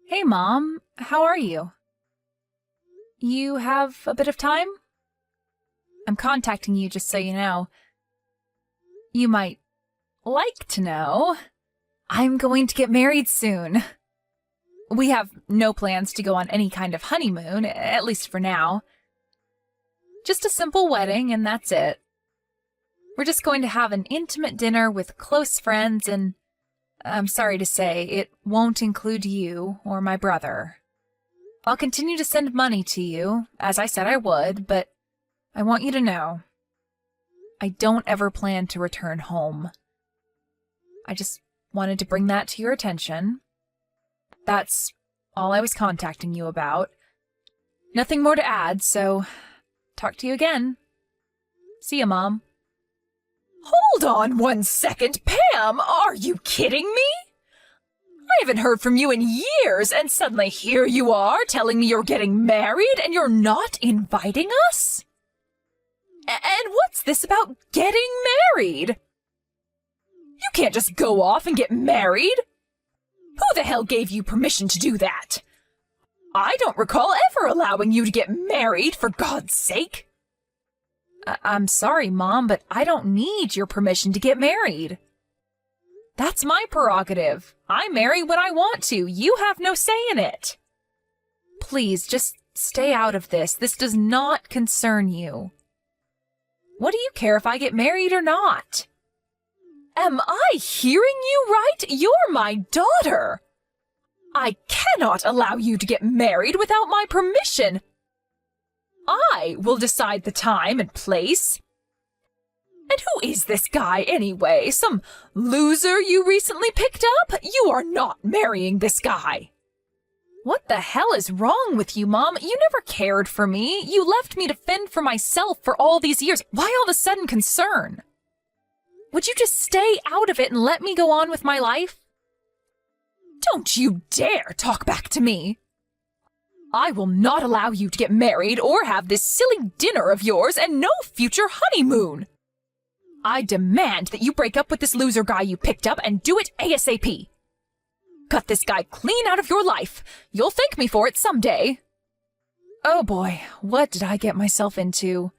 Hey, Mom. How are you? You have a bit of time? I'm contacting you just so you know. You might like to know. I'm going to get married soon. We have no plans to go on any kind of honeymoon, at least for now. Just a simple wedding, and that's it. We're just going to have an intimate dinner with close friends, and I'm sorry to say, it won't include you or my brother. I'll continue to send money to you, as I said I would, but I want you to know, I don't ever plan to return home. I just wanted to bring that to your attention. That's all I was contacting you about. Nothing more to add, so talk to you again. See ya, Mom. Hold on 1 second, Pam! Are you kidding me? I haven't heard from you in years, and suddenly here you are telling me you're getting married and you're not inviting us? And what's this about getting married? You can't just go off and get married. Who the hell gave you permission to do that? I don't recall ever allowing you to get married, for God's sake. I'm sorry, Mom, but I don't need your permission to get married. That's my prerogative. I marry when I want to. You have no say in it. Please, just stay out of this. This does not concern you. What do you care if I get married or not? Am I hearing you right? You're my daughter. I cannot allow you to get married without my permission. I will decide the time and place. And who is this guy anyway? Some loser you recently picked up? You are not marrying this guy. What the hell is wrong with you, Mom? You never cared for me. You left me to fend for myself for all these years. Why all of a sudden concern? Would you just stay out of it and let me go on with my life? Don't you dare talk back to me. I will not allow you to get married or have this silly dinner of yours and no future honeymoon. I demand that you break up with this loser guy you picked up and do it ASAP. Cut this guy clean out of your life. You'll thank me for it someday. Oh boy, what did I get myself into?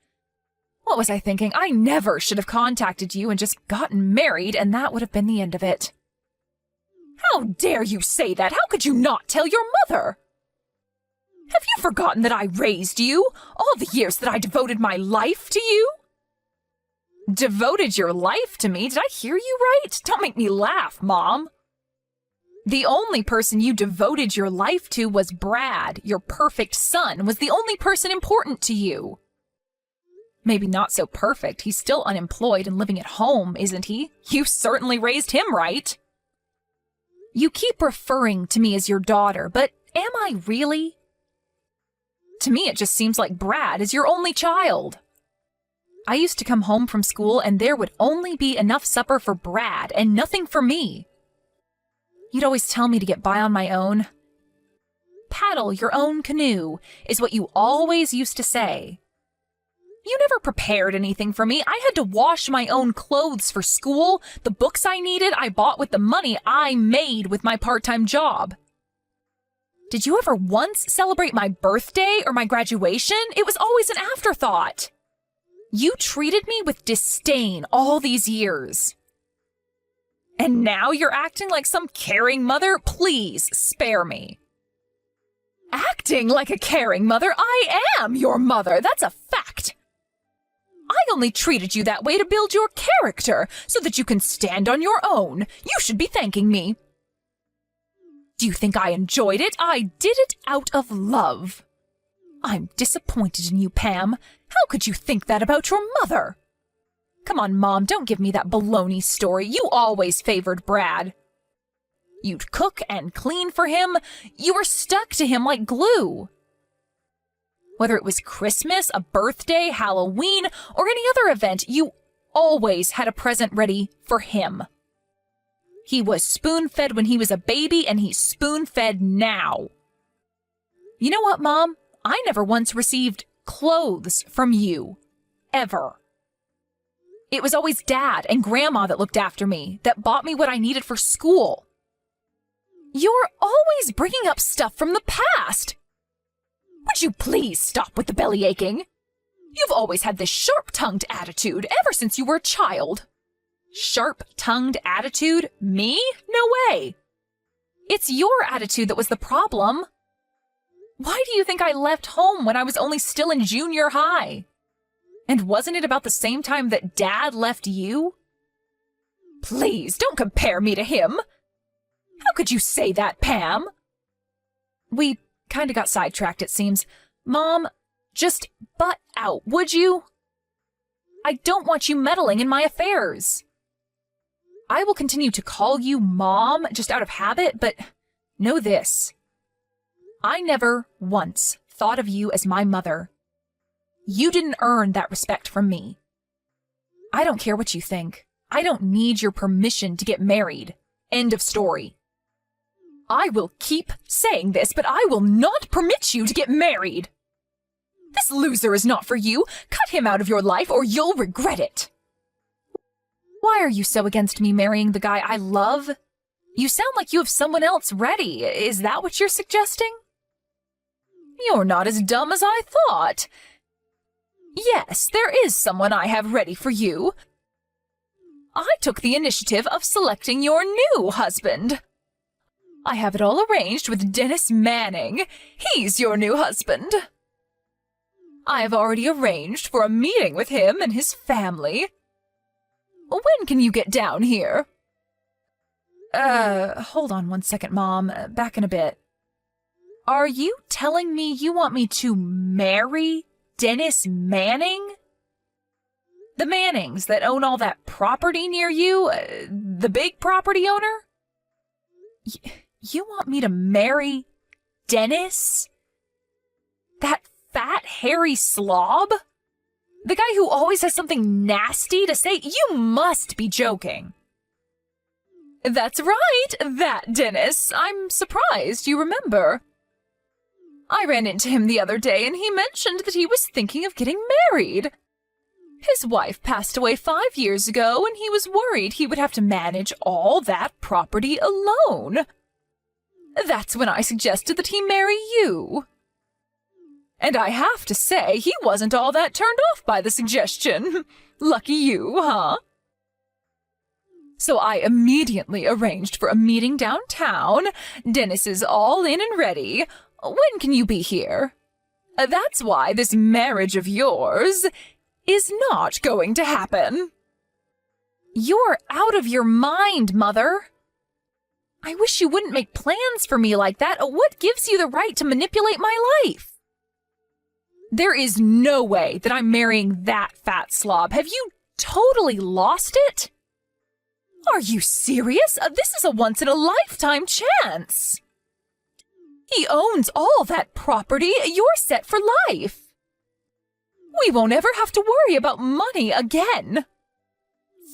What was I thinking? I never should have contacted you and just gotten married, and that would have been the end of it. How dare you say that? How could you not tell your mother? Have you forgotten that I raised you? All the years that I devoted my life to you? Devoted your life to me? Did I hear you right? Don't make me laugh, Mom. The only person you devoted your life to was Brad. Your perfect son was the only person important to you. Maybe not so perfect. He's still unemployed and living at home, isn't he? You certainly raised him right. You keep referring to me as your daughter, but am I really? To me, it just seems like Brad is your only child. I used to come home from school and there would only be enough supper for Brad and nothing for me. You'd always tell me to get by on my own. Paddle your own canoe is what you always used to say. You never prepared anything for me. I had to wash my own clothes for school. The books I needed, I bought with the money I made with my part-time job. Did you ever once celebrate my birthday or my graduation? It was always an afterthought. You treated me with disdain all these years. And now you're acting like some caring mother? Please, spare me. Acting like a caring mother? I am your mother. That's a fact. I only treated you that way to build your character so that you can stand on your own. You should be thanking me. Do you think I enjoyed it? I did it out of love. I'm disappointed in you, Pam. How could you think that about your mother? Come on, Mom, don't give me that baloney story. You always favored Brad. You'd cook and clean for him. You were stuck to him like glue. Whether it was Christmas, a birthday, Halloween, or any other event, you always had a present ready for him. He was spoon-fed when he was a baby, and he's spoon-fed now. You know what, Mom? I never once received clothes from you. Ever. It was always Dad and Grandma that looked after me, that bought me what I needed for school. You're always bringing up stuff from the past. Would you please stop with the belly aching? You've always had this sharp-tongued attitude ever since you were a child. Sharp-tongued attitude? Me? No way. It's your attitude that was the problem. Why do you think I left home when I was only still in junior high? And wasn't it about the same time that Dad left you? Please, don't compare me to him. How could you say that, Pam? We kinda got sidetracked, it seems. Mom, just butt out, would you? I don't want you meddling in my affairs. I will continue to call you Mom just out of habit, but know this. I never once thought of you as my mother. You didn't earn that respect from me. I don't care what you think. I don't need your permission to get married. End of story. I will keep saying this, but I will not permit you to get married. This loser is not for you. Cut him out of your life or you'll regret it. Why are you so against me marrying the guy I love? You sound like you have someone else ready. Is that what you're suggesting? You're not as dumb as I thought. Yes, there is someone I have ready for you. I took the initiative of selecting your new husband. I have it all arranged with Dennis Manning. He's your new husband. I have already arranged for a meeting with him and his family. When can you get down here? Hold on 1 second, Mom. Back in a bit. Are you telling me you want me to marry Dennis Manning? The Mannings that own all that property near you? The big property owner? You want me to marry Dennis? That fat, hairy slob? The guy who always has something nasty to say? You must be joking. That's right, that Dennis. I'm surprised you remember. I ran into him the other day and he mentioned that he was thinking of getting married. His wife passed away 5 years ago and he was worried he would have to manage all that property alone. That's when I suggested that he marry you. And I have to say, he wasn't all that turned off by the suggestion. Lucky you, huh? So I immediately arranged for a meeting downtown. Dennis is all in and ready. When can you be here? That's why this marriage of yours is not going to happen. You're out of your mind, Mother. I wish you wouldn't make plans for me like that. What gives you the right to manipulate my life? There is no way that I'm marrying that fat slob. Have you totally lost it? Are you serious? This is a once-in-a-lifetime chance. He owns all that property. You're set for life. We won't ever have to worry about money again.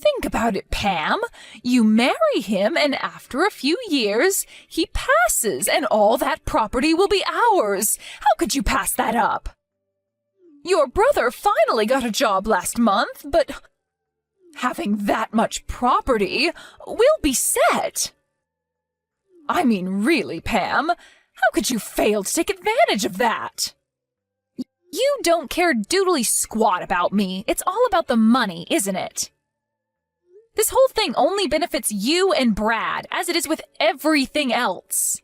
Think about it, Pam. You marry him, and after a few years, he passes, and all that property will be ours. How could you pass that up? Your brother finally got a job last month, but having that much property, we'll be set. I mean, really, Pam, how could you fail to take advantage of that? You don't care doodly squat about me. It's all about the money, isn't it? This whole thing only benefits you and Brad, as it is with everything else.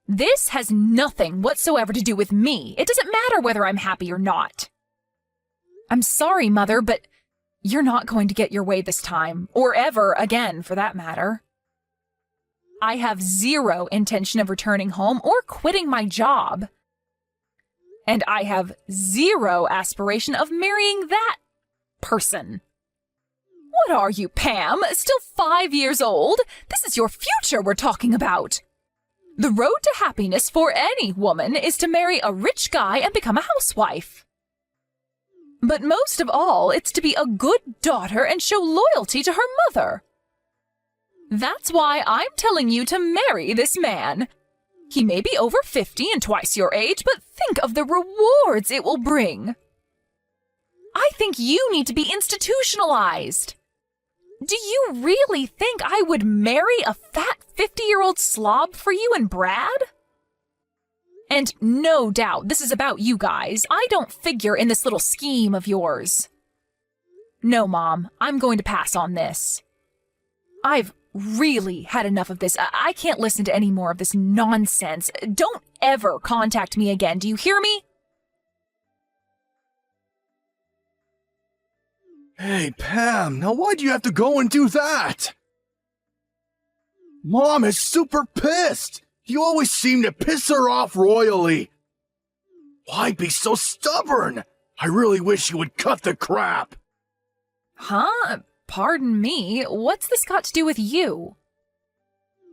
This has nothing whatsoever to do with me. It doesn't matter whether I'm happy or not. I'm sorry, Mother, but you're not going to get your way this time, or ever again, for that matter. I have zero intention of returning home or quitting my job. And I have zero aspiration of marrying that person. What are you, Pam? Still 5 years old? This is your future we're talking about. The road to happiness for any woman is to marry a rich guy and become a housewife. But most of all, it's to be a good daughter and show loyalty to her mother. That's why I'm telling you to marry this man. He may be over 50 and twice your age, but think of the rewards it will bring. I think you need to be institutionalized. Do you really think I would marry a fat 50-year-old slob for you and Brad? And no doubt this is about you guys. I don't figure in this little scheme of yours. No, Mom, I'm going to pass on this. I've really had enough of this. I can't listen to any more of this nonsense. Don't ever contact me again. Do you hear me? Hey, Pam, now why'd you have to go and do that? Mom is super pissed. You always seem to piss her off royally. Why be so stubborn? I really wish you would cut the crap. Huh? Pardon me, what's this got to do with you?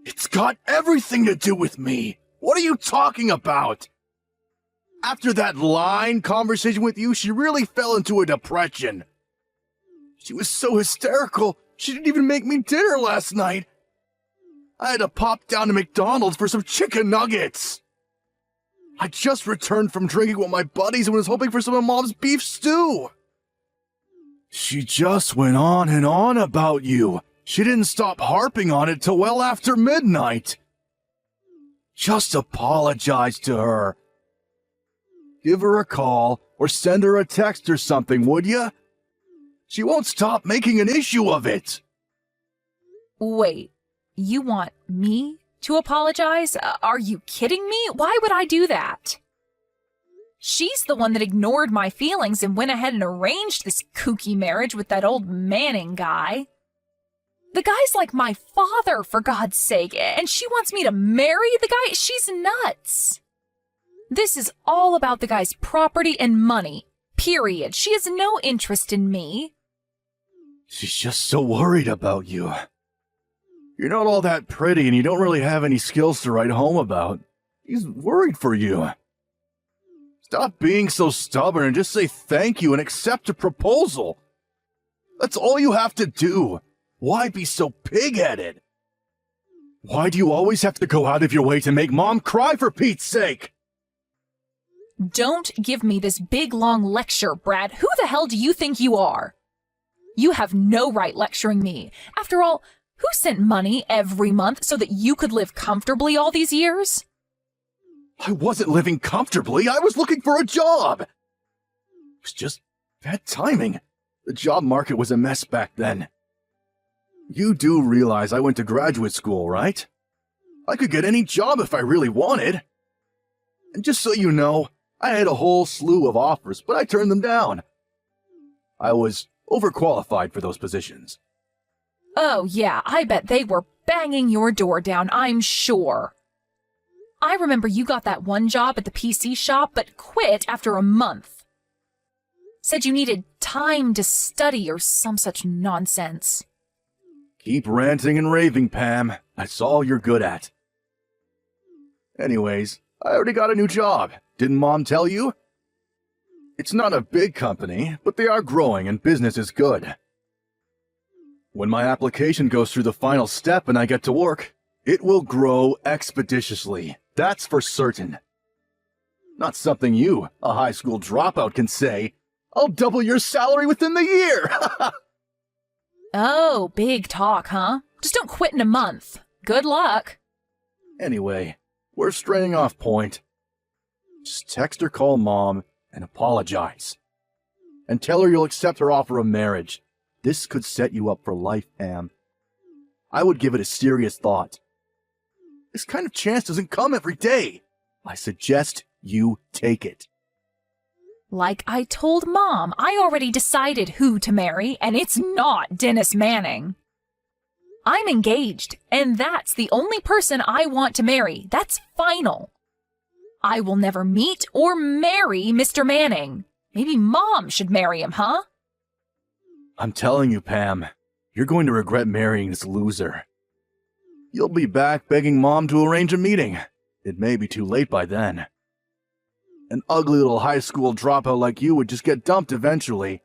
It's got everything to do with me. What are you talking about? After that line conversation with you, she really fell into a depression. She was so hysterical, she didn't even make me dinner last night. I had to pop down to McDonald's for some chicken nuggets. I just returned from drinking with my buddies and was hoping for some of Mom's beef stew. She just went on and on about you. She didn't stop harping on it till well after midnight. Just apologize to her. Give her a call or send her a text or something, would you? She won't stop making an issue of it. Wait, you want me to apologize? Are you kidding me? Why would I do that? She's the one that ignored my feelings and went ahead and arranged this kooky marriage with that old Manning guy. The guy's like my father, for God's sake, and she wants me to marry the guy? She's nuts. This is all about the guy's property and money, period. She has no interest in me. She's just so worried about you. You're not all that pretty and you don't really have any skills to write home about. She's worried for you. Stop being so stubborn and just say thank you and accept a proposal. That's all you have to do. Why be so pig-headed? Why do you always have to go out of your way to make Mom cry, for Pete's sake? Don't give me this big long lecture, Brad. Who the hell do you think you are? You have no right lecturing me. After all, who sent money every month so that you could live comfortably all these years? I wasn't living comfortably. I was looking for a job. It was just bad timing. The job market was a mess back then. You do realize I went to graduate school, right? I could get any job if I really wanted. And just so you know, I had a whole slew of offers, but I turned them down. I was overqualified for those positions. Oh yeah, I bet they were banging your door down, I'm sure. I remember you got that one job at the PC shop, but quit after a month. Said you needed time to study or some such nonsense. Keep ranting and raving, Pam. That's all you're good at. Anyways, I already got a new job. Didn't Mom tell you? It's not a big company, but they are growing and business is good. When my application goes through the final step and I get to work, it will grow expeditiously. That's for certain. Not something you, a high school dropout, can say. I'll double your salary within the year! Oh, big talk, huh? Just don't quit in a month. Good luck. Anyway, we're straying off point. Just text or call Mom and apologize. And tell her you'll accept her offer of marriage. This could set you up for life, Pam. I would give it a serious thought. This kind of chance doesn't come every day. I suggest you take it. Like I told Mom, I already decided who to marry, and it's not Dennis Manning. I'm engaged, and that's the only person I want to marry. That's final. I will never meet or marry Mr. Manning. Maybe Mom should marry him, huh? I'm telling you, Pam, you're going to regret marrying this loser. You'll be back begging Mom to arrange a meeting. It may be too late by then. An ugly little high school dropout like you would just get dumped eventually.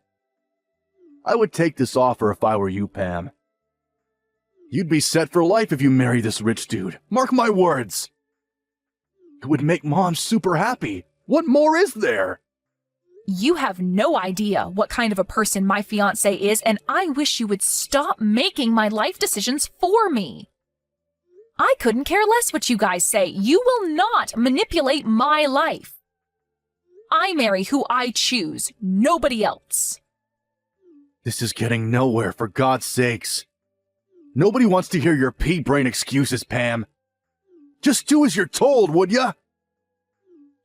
I would take this offer if I were you, Pam. You'd be set for life if you marry this rich dude. Mark my words. It would make Mom super happy. What more is there? You have no idea what kind of a person my fiancé is, and I wish you would stop making my life decisions for me. I couldn't care less what you guys say. You will not manipulate my life. I marry who I choose, nobody else. This is getting nowhere, for God's sakes. Nobody wants to hear your pea-brain excuses, Pam. Just do as you're told, would ya?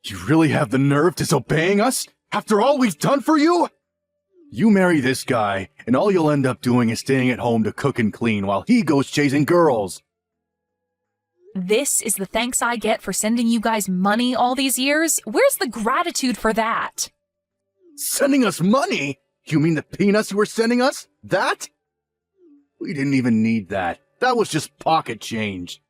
You really have the nerve disobeying us? After all we've done for you? You marry this guy, and all you'll end up doing is staying at home to cook and clean while he goes chasing girls. This is the thanks I get for sending you guys money all these years? Where's the gratitude for that? Sending us money? You mean the peanuts you were sending us? That? We didn't even need that. That was just pocket change.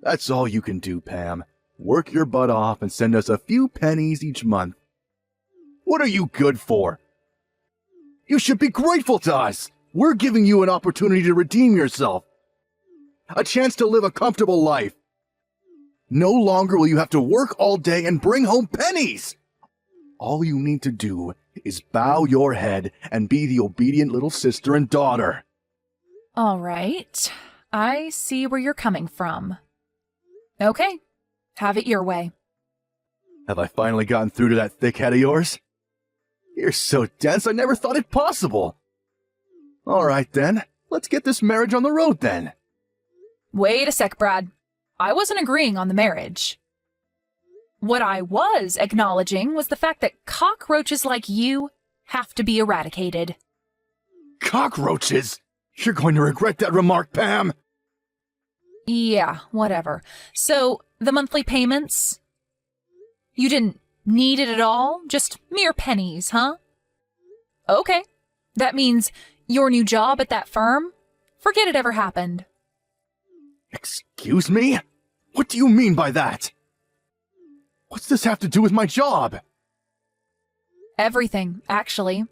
That's all you can do, Pam. Work your butt off and send us a few pennies each month. What are you good for? You should be grateful to us. We're giving you an opportunity to redeem yourself. A chance to live a comfortable life. No longer will you have to work all day and bring home pennies. All you need to do is bow your head and be the obedient little sister and daughter. All right. I see where you're coming from. Okay. Have it your way. Have I finally gotten through to that thick head of yours? You're so dense I never thought it possible. All right then, let's get this marriage on the road then. Wait a sec, Brad. I wasn't agreeing on the marriage. What I was acknowledging was the fact that cockroaches like you have to be eradicated. Cockroaches? You're going to regret that remark, Pam. Yeah, whatever. So, the monthly payments? You didn't need it at all? Just mere pennies, huh? Okay. That means your new job at that firm? Forget it ever happened. Excuse me? What do you mean by that? What's this have to do with my job? Everything, actually.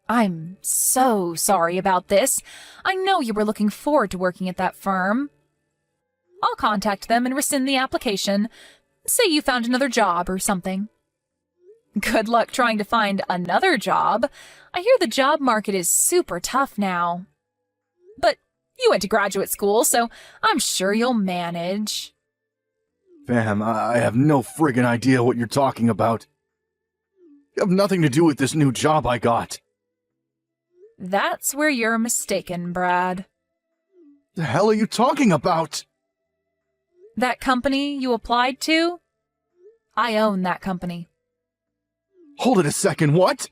I'm so sorry about this. I know you were looking forward to working at that firm. I'll contact them and rescind the application. Say you found another job or something. Good luck trying to find another job. I hear the job market is super tough now. But you went to graduate school, so I'm sure you'll manage. Pam, I have no friggin' idea what you're talking about. You have nothing to do with this new job I got. That's where you're mistaken, Brad. The hell are you talking about? That company you applied to? I own that company. Hold it a second, what?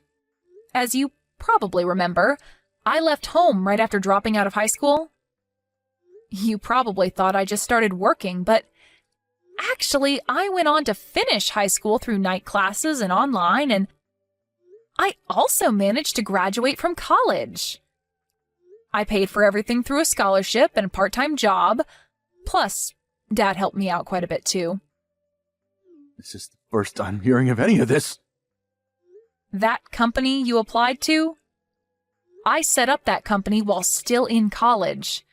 As you probably remember, I left home right after dropping out of high school. You probably thought I just started working, but actually, I went on to finish high school through night classes and online, and I also managed to graduate from college. I paid for everything through a scholarship and a part-time job, plus Dad helped me out quite a bit too. This is the first I'm hearing of any of this. That company you applied to? I set up that company while still in college.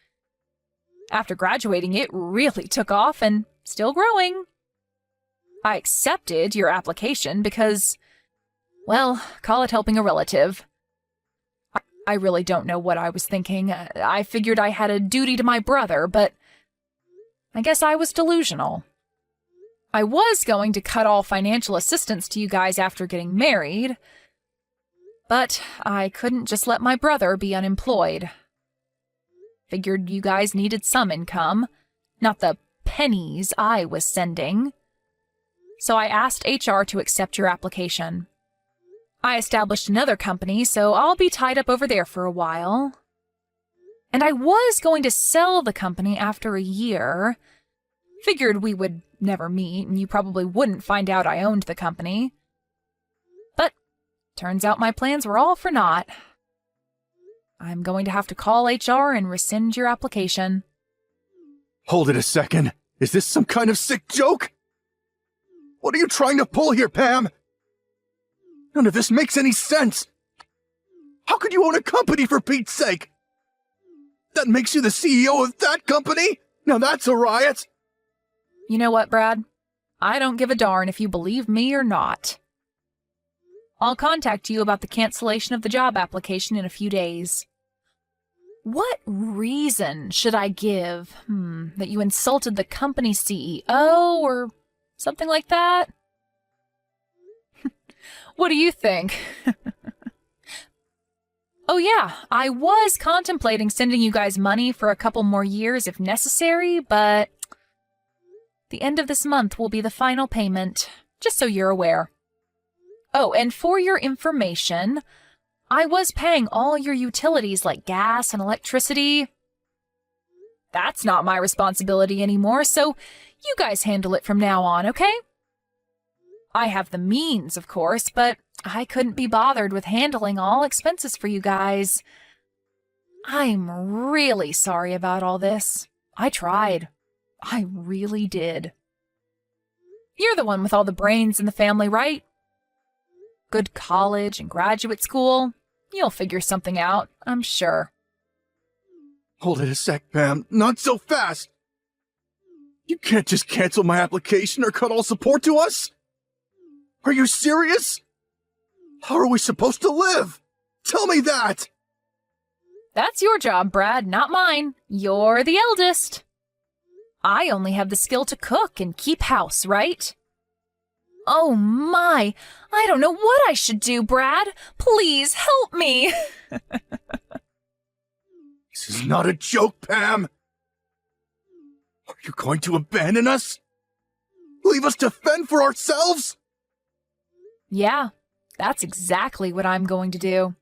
After graduating, it really took off and still growing. I accepted your application because, well, call it helping a relative. I really don't know what I was thinking. I figured I had a duty to my brother, but I guess I was delusional. I was going to cut all financial assistance to you guys after getting married, but I couldn't just let my brother be unemployed. Figured you guys needed some income, not the pennies I was sending. So I asked HR to accept your application. I established another company, so I'll be tied up over there for a while. And I was going to sell the company after a year. Figured we would never meet, and you probably wouldn't find out I owned the company. But turns out my plans were all for naught. I'm going to have to call HR and rescind your application. Hold it a second. Is this some kind of sick joke? What are you trying to pull here, Pam? None of this makes any sense. How could you own a company, for Pete's sake? That makes you the CEO of that company? Now that's a riot. You know what, Brad? I don't give a darn if you believe me or not. I'll contact you about the cancellation of the job application in a few days. What reason should I give? That you insulted the company CEO or something like that? What do you think? Oh yeah, I was contemplating sending you guys money for a couple more years if necessary, but the end of this month will be the final payment, just so you're aware. Oh, and for your information, I was paying all your utilities like gas and electricity. That's not my responsibility anymore, so you guys handle it from now on, okay? I have the means, of course, but I couldn't be bothered with handling all expenses for you guys. I'm really sorry about all this. I tried. I really did. You're the one with all the brains in the family, right? Good college and graduate school. You'll figure something out, I'm sure. Hold it a sec, Pam. Not so fast! You can't just cancel my application or cut all support to us? Are you serious? How are we supposed to live? Tell me that! That's your job, Brad, not mine. You're the eldest. I only have the skill to cook and keep house, right? Oh my, I don't know what I should do, Brad. Please help me. This is not a joke, Pam! Are you going to abandon us? Leave us to fend for ourselves? Yeah, that's exactly what I'm going to do.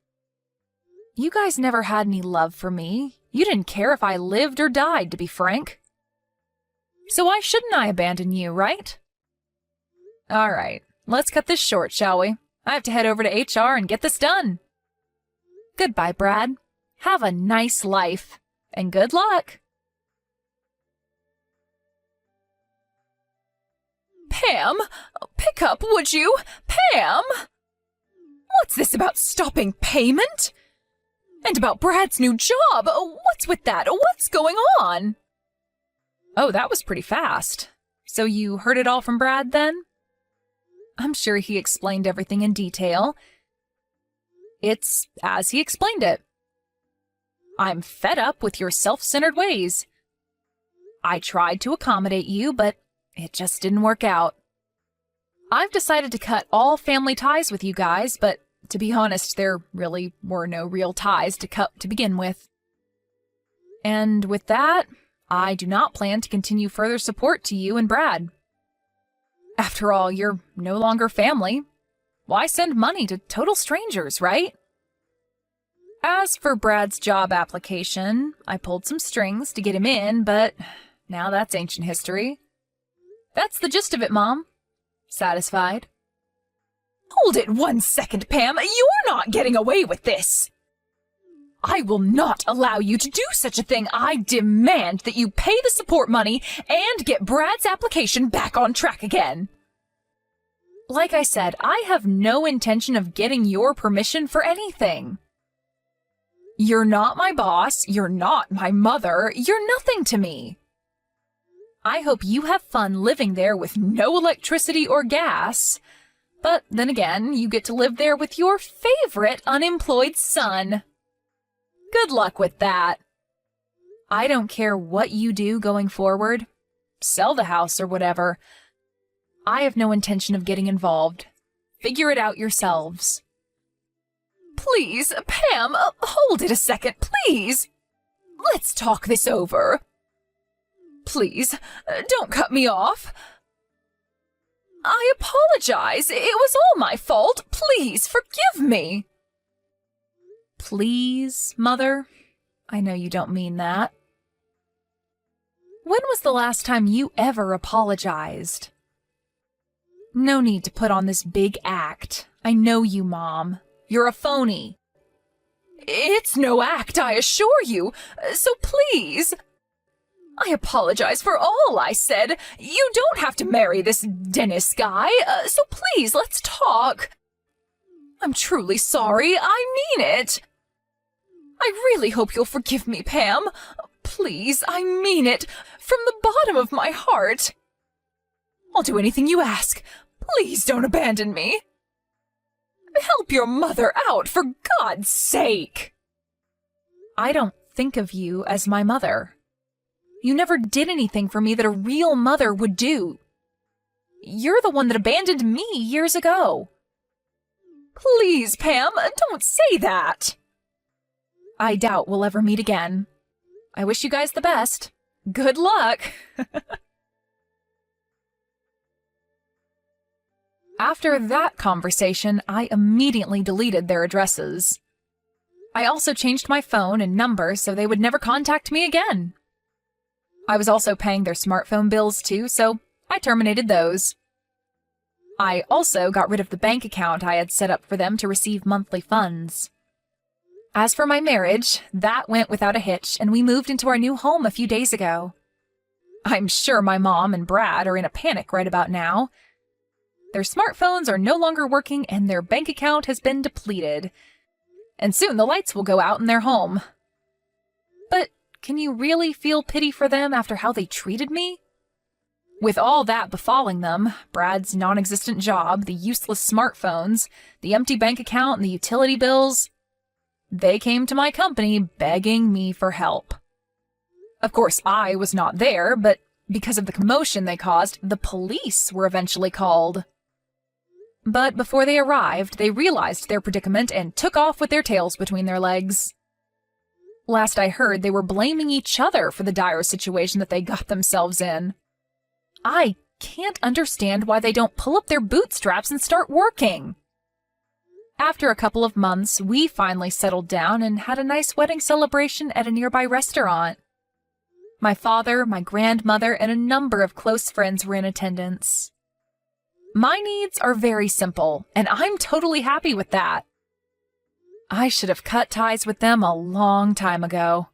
You guys never had any love for me. You didn't care if I lived or died, to be frank. So why shouldn't I abandon you, right? All right, let's cut this short, shall we? I have to head over to HR and get this done. Goodbye, Brad. Have a nice life, and good luck. Pam, pick up, would you? Pam! What's this about stopping payment? And about Brad's new job? What's with that? What's going on? Oh, that was pretty fast. So you heard it all from Brad, then? I'm sure he explained everything in detail. It's as he explained it. I'm fed up with your self-centered ways. I tried to accommodate you, but it just didn't work out. I've decided to cut all family ties with you guys, but to be honest, there really were no real ties to cut to begin with. And with that, I do not plan to continue further support to you and Brad. After all, you're no longer family. Why send money to total strangers, right? As for Brad's job application, I pulled some strings to get him in, but now that's ancient history. That's the gist of it, Mom. Satisfied? Hold it 1 second, Pam. You're not getting away with this. I will not allow you to do such a thing. I demand that you pay the support money and get Brad's application back on track again. Like I said, I have no intention of getting your permission for anything. You're not my boss. You're not my mother. You're nothing to me. I hope you have fun living there with no electricity or gas. But then again, you get to live there with your favorite unemployed son. Good luck with that. I don't care what you do going forward. Sell the house or whatever. I have no intention of getting involved. Figure it out yourselves. Please, Pam, hold it a second, please. Let's talk this over. Please, don't cut me off. I apologize. It was all my fault. Please, forgive me. Please, Mother? I know you don't mean that. When was the last time you ever apologized? No need to put on this big act. I know you, Mom. You're a phony. It's no act, I assure you. So please. I apologize for all I said. You don't have to marry this Dennis guy, so please, let's talk. I'm truly sorry. I mean it. I really hope you'll forgive me, Pam. Please, I mean it. From the bottom of my heart. I'll do anything you ask. Please don't abandon me. Help your mother out, for God's sake! I don't think of you as my mother. You never did anything for me that a real mother would do. You're the one that abandoned me years ago. Please, Pam, don't say that. I doubt we'll ever meet again. I wish you guys the best. Good luck! After that conversation, I immediately deleted their addresses. I also changed my phone and number so they would never contact me again. I was also paying their smartphone bills too, so I terminated those. I also got rid of the bank account I had set up for them to receive monthly funds. As for my marriage, that went without a hitch, and we moved into our new home a few days ago. I'm sure my mom and Brad are in a panic right about now. Their smartphones are no longer working and their bank account has been depleted. And soon the lights will go out in their home. But can you really feel pity for them after how they treated me? With all that befalling them, Brad's non-existent job, the useless smartphones, the empty bank account, and the utility bills, they came to my company begging me for help. Of course, I was not there, but because of the commotion they caused, the police were eventually called. But before they arrived, they realized their predicament and took off with their tails between their legs. Last I heard, they were blaming each other for the dire situation that they got themselves in. I can't understand why they don't pull up their bootstraps and start working. After a couple of months, we finally settled down and had a nice wedding celebration at a nearby restaurant. My father, my grandmother, and a number of close friends were in attendance. My needs are very simple, and I'm totally happy with that. I should have cut ties with them a long time ago.